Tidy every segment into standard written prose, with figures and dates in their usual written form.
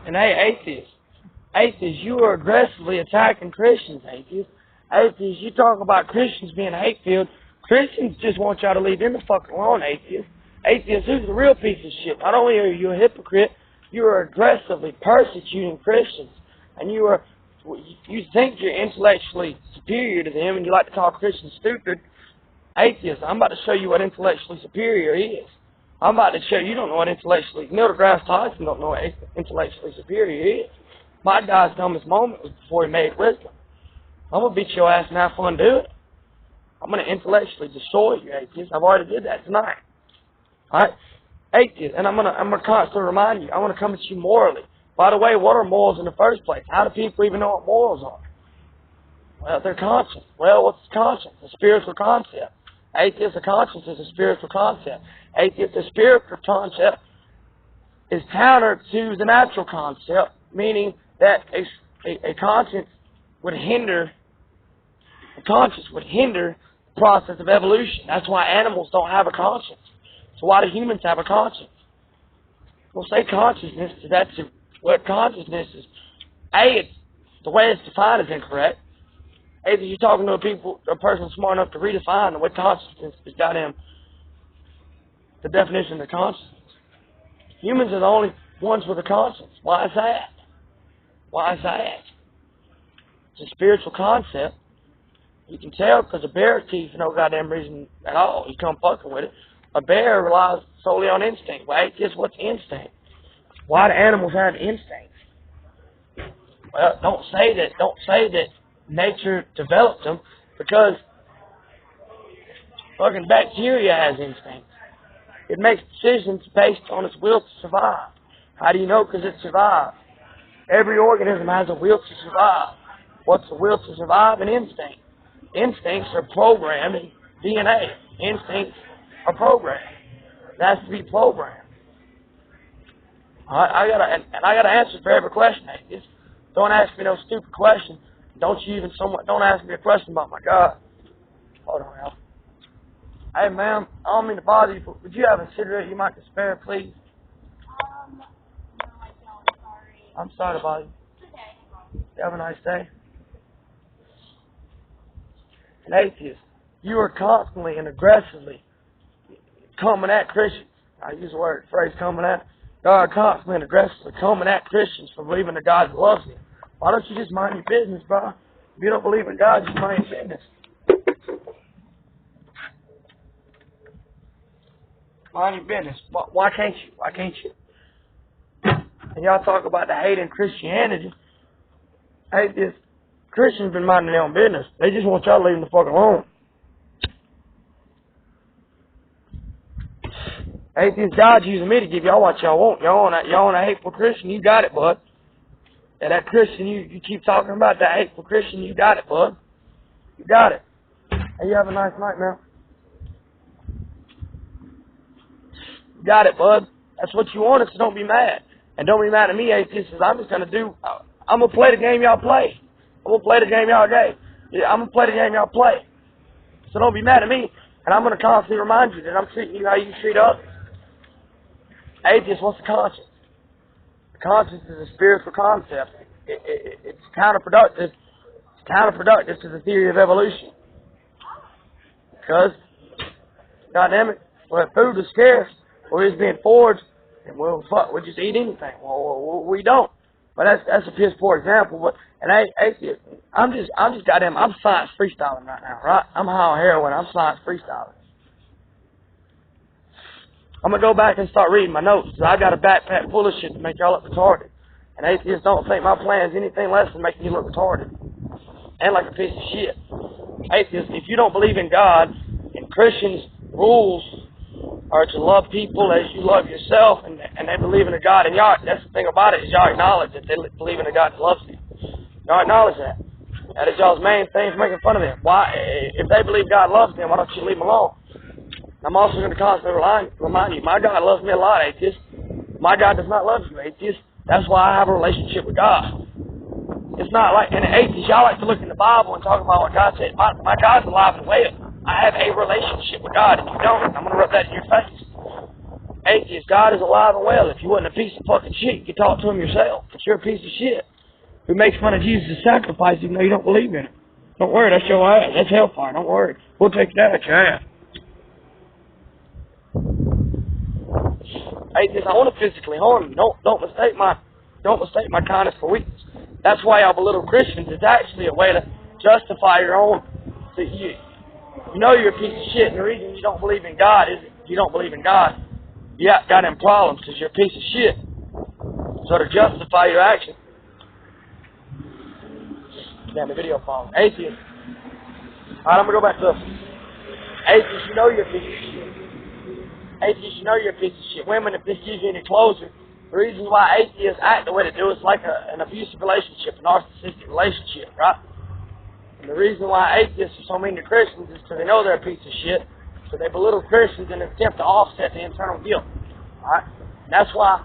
And hey, atheists, you are aggressively attacking Christians, atheists. Atheists, you talk about Christians being hate-filled. Christians just want y'all to leave them the fuck alone, atheists. Atheists, who's the real piece of shit? Not only are you a hypocrite, you are aggressively persecuting Christians. And you think you're intellectually superior to them, and you like to call Christians stupid. Atheists, I'm about to show you what intellectually superior is. I'm about to show you don't know what Neil deGrasse Tyson don't know what intellectually superior is. My God's dumbest moment was before he made wisdom. I'm going to beat your ass and have fun doing it. I'm going to intellectually destroy you, atheists. I've already did that tonight. Alright? Atheists, and I'm gonna constantly remind you, I want to come at you morally. By the way, what are morals in the first place? How do people even know what morals are? Well, they're conscience. Well, what's conscience? A spiritual concept. Atheist, a conscience is a spiritual concept. Atheist, a spiritual concept is counter to the natural concept, meaning that a conscience would hinder the process of evolution. That's why animals don't have a conscience. So why do humans have a conscience? We'll say consciousness, that's what consciousness is. The way it's defined is incorrect. Either you're talking to a person smart enough to redefine the way consciousness is goddamn the definition of consciousness. Humans are the only ones with a conscience. Why is that? Why is that? It's a spiritual concept. You can tell because a bear teeth for no goddamn reason at all. You come fucking with it. A bear relies solely on instinct. Well, guess what's instinct? Why do animals have instincts? Well, don't say that nature developed them, because fucking bacteria has instincts. It makes decisions based on its will to survive. How do you know? Because it survives. Every organism has a will to survive. What's the will to survive? An instinct. Instincts are programmed in DNA. Instincts are programmed. It has to be programmed. I got to answer for every question, atheist. Don't ask me no stupid question. Don't ask me a question about my God. Hold on, Al. Hey, ma'am, I don't mean to bother you, but would you have a cigarette you might spare, please? No, I don't. Sorry. I'm sorry to bother you. Okay. You have a nice day. An atheist, you are constantly and aggressively coming at Christians. I use the phrase coming at. You are constantly and aggressively coming at Christians for believing in God that loves them. Why don't you just mind your business, bro? If you don't believe in God, just mind your business. Mind your business. Why can't you? Why can't you? And y'all talk about the hate in Christianity. Atheists, Christians been minding their own business. They just want y'all to leave them the fuck alone. Atheists, God's using me to give y'all what y'all want. Y'all want a hateful Christian, you got it, bud. And that Christian you keep talking about, that hateful Christian, you got it, bud. You got it. Hey, you have a nice night, man. You got it, bud. That's what you wanted, so don't be mad. And don't be mad at me, atheists, because I'm going to play the game y'all play. I'm going to play the game y'all play. Yeah, I'm going to play the game y'all play. So don't be mad at me. And I'm going to constantly remind you that I'm treating you how you treat others. Atheists, what's the conscience? The conscience is a spiritual concept. It's counterproductive. It's counterproductive to the theory of evolution. Because, goddamn it, when food is scarce, or is being forged, and we'll just eat anything. Well, we don't. But that's a piss poor example. But atheist, I'm science freestyling right now, right? I'm high on heroin. I'm science freestyling. I'm going to go back and start reading my notes, because I got a backpack full of shit to make y'all look retarded. And atheists don't think my plan is anything less than making you look retarded. And like a piece of shit. Atheists, if you don't believe in God, and Christians' rules are to love people as you love yourself, and they believe in a God, and y'all, that's the thing about it, is y'all acknowledge that they believe in a God that loves them. Y'all acknowledge that. That is y'all's main thing, making fun of them. Why, if they believe God loves them, why don't you leave them alone? I'm also going to constantly remind you, my God loves me a lot, atheist. My God does not love you, atheist. That's why I have a relationship with God. It's not like, and atheists, y'all like to look in the Bible and talk about what God said. My God's alive and well. I have a relationship with God, and you don't. I'm going to rub that in your face. Atheist, God is alive and well. If you wasn't a piece of fucking shit, you could talk to him yourself. But you're a piece of shit who makes fun of Jesus' sacrifice even though you don't believe in it. Don't worry, that's your ass. That's hellfire. Don't worry. We'll take that at your ass. Atheist, I want to physically harm you. Don't mistake my kindness for weakness. That's why y'all belittle Christians. It's actually a way to justify your own. So you know you're a piece of shit, and the reason you don't believe in God is you don't believe in God. You got them problems because you're a piece of shit. So to justify your action. Damn, the video phone. Atheist. Alright, I'm going to go back to Atheist, you know you're a piece of shit. Atheists, you know you're a piece of shit. Women, if this gives you any closure, the reason why atheists act the way they do is like an abusive relationship, a narcissistic relationship, right? And the reason why atheists are so mean to Christians is because they know they're a piece of shit, so they belittle Christians in an attempt to offset the internal guilt, alright? And that's why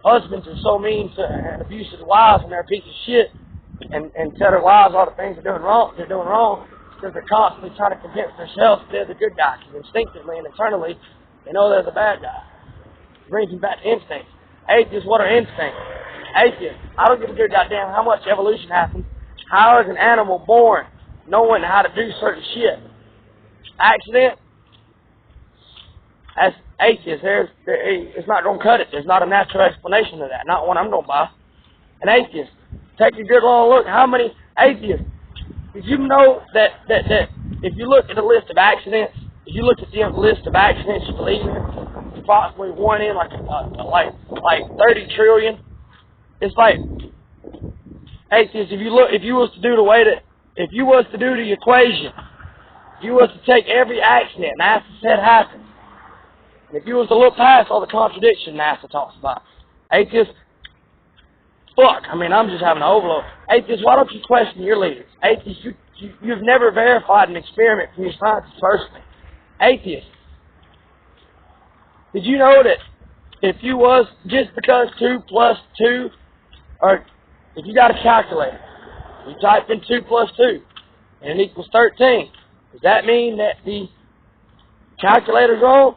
husbands are so mean to and abusive to wives when they're a piece of shit and tell their wives all the things they're doing wrong, because they're constantly trying to convince themselves that they're the good guy, because instinctively and internally, they know they're the bad guy. It brings them back to instincts. Atheists, what are instincts? Atheists, I don't give a good goddamn how much evolution happens. How is an animal born knowing how to do certain shit? Accident? As atheists, it's not going to cut it. There's not a natural explanation of that. Not one I'm going to buy. An atheist, take a good long look. How many atheists? Did you know that if you look at the list of accidents, if you look at the list of accidents you believe in, it's approximately one in like 30 trillion. It's like atheists. If you was to do the equation, if you was to take every accident NASA said happened, and if you was to look past all the contradictions NASA talks about, atheists, fuck. I mean, I'm just having an overload. Atheists, why don't you question your leaders? Atheists, you've never verified an experiment from your scientists personally. Atheists, did you know that if you was, just because 2 plus 2, or if you got a calculator, you type in 2 plus 2, and it equals 13, does that mean that the calculator's wrong?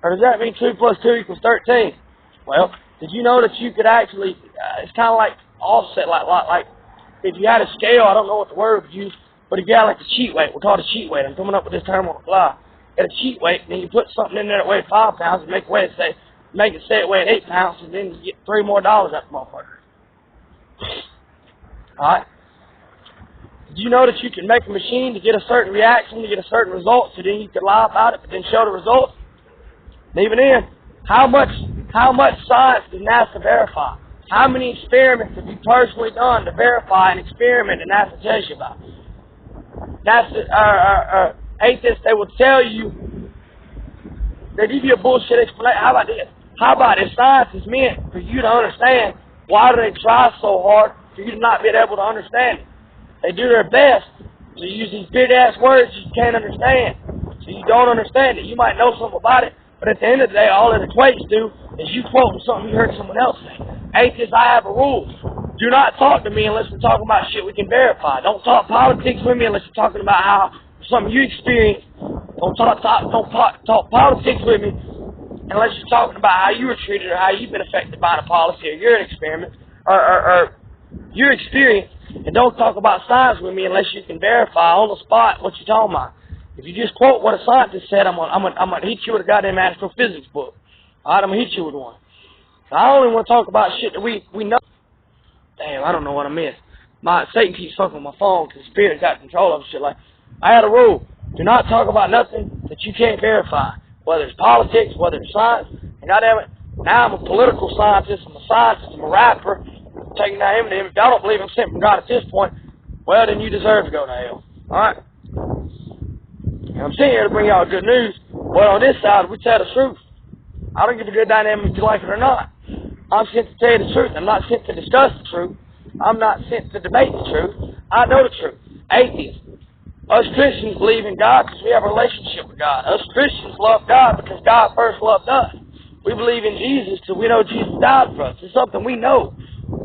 Or does that mean 2 plus 2 equals 13? Well, did you know that you could actually, it's kind of like offset, like if you had a scale, I don't know what the word would use, but if you had like a cheat weight, we'll call it a cheat weight. I'm coming up with this term on the fly. Get a cheat weight, and then you put something in there that weighs 5 pounds and make it say it weighed 8 pounds, and then you get $3 more out the motherfucker. Alright? Did you know that you can make a machine to get a certain reaction, to get a certain result, so then you could lie about it, but then show the results? And even then, how much science does NASA verify? How many experiments have you personally done to verify an experiment that NASA tells you about? NASA, atheists, they will tell you, they give you a bullshit explanation. How about this? How about if science is meant for you to understand, why do they try so hard for you to not be able to understand it? They do their best to use these big-ass words you can't understand, so you don't understand it. You might know something about it, but at the end of the day, all it equates to is you quoting something you heard someone else say. Atheists, I have a rule. Do not talk to me unless we're talking about shit we can verify. Don't talk politics with me unless you're talking about how something you experienced. Don't talk politics with me unless you're talking about how you were treated or how you've been affected by the policy or you're an experiment or your experience. And don't talk about science with me unless you can verify on the spot what you're talking about. If you just quote what a scientist said, I'm gonna hit you with a goddamn astrophysics book. Alright, I'm gonna hit you with one. So I only want to talk about shit that we know. Damn, I don't know what I missed. Satan keeps fucking with my phone because the spirit got control of shit. Like, I had a rule. Do not talk about nothing that you can't verify. Whether it's politics, whether it's science. And goddamn it, now I'm a political scientist, I'm a scientist, I'm a rapper. I'm taking that him to him. If y'all don't believe I'm sent from God at this point, well, then you deserve to go to hell. Alright? And I'm sitting here to bring y'all good news. But on this side, we tell the truth. I don't give a good dynamic if you like it or not. I'm sent to tell you the truth. I'm not sent to discuss the truth. I'm not sent to debate the truth. I know the truth. Atheists. Us Christians believe in God because we have a relationship with God. Us Christians love God because God first loved us. We believe in Jesus because we know Jesus died for us. It's something we know.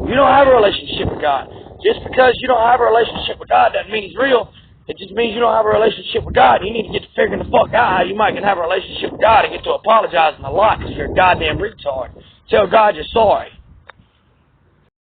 You don't have a relationship with God. Just because you don't have a relationship with God doesn't mean He's real. It just means you don't have a relationship with God. You need to get to figuring the fuck out how you might can have a relationship with God and get to apologizing a lot because you're a goddamn retard. Tell God you're sorry.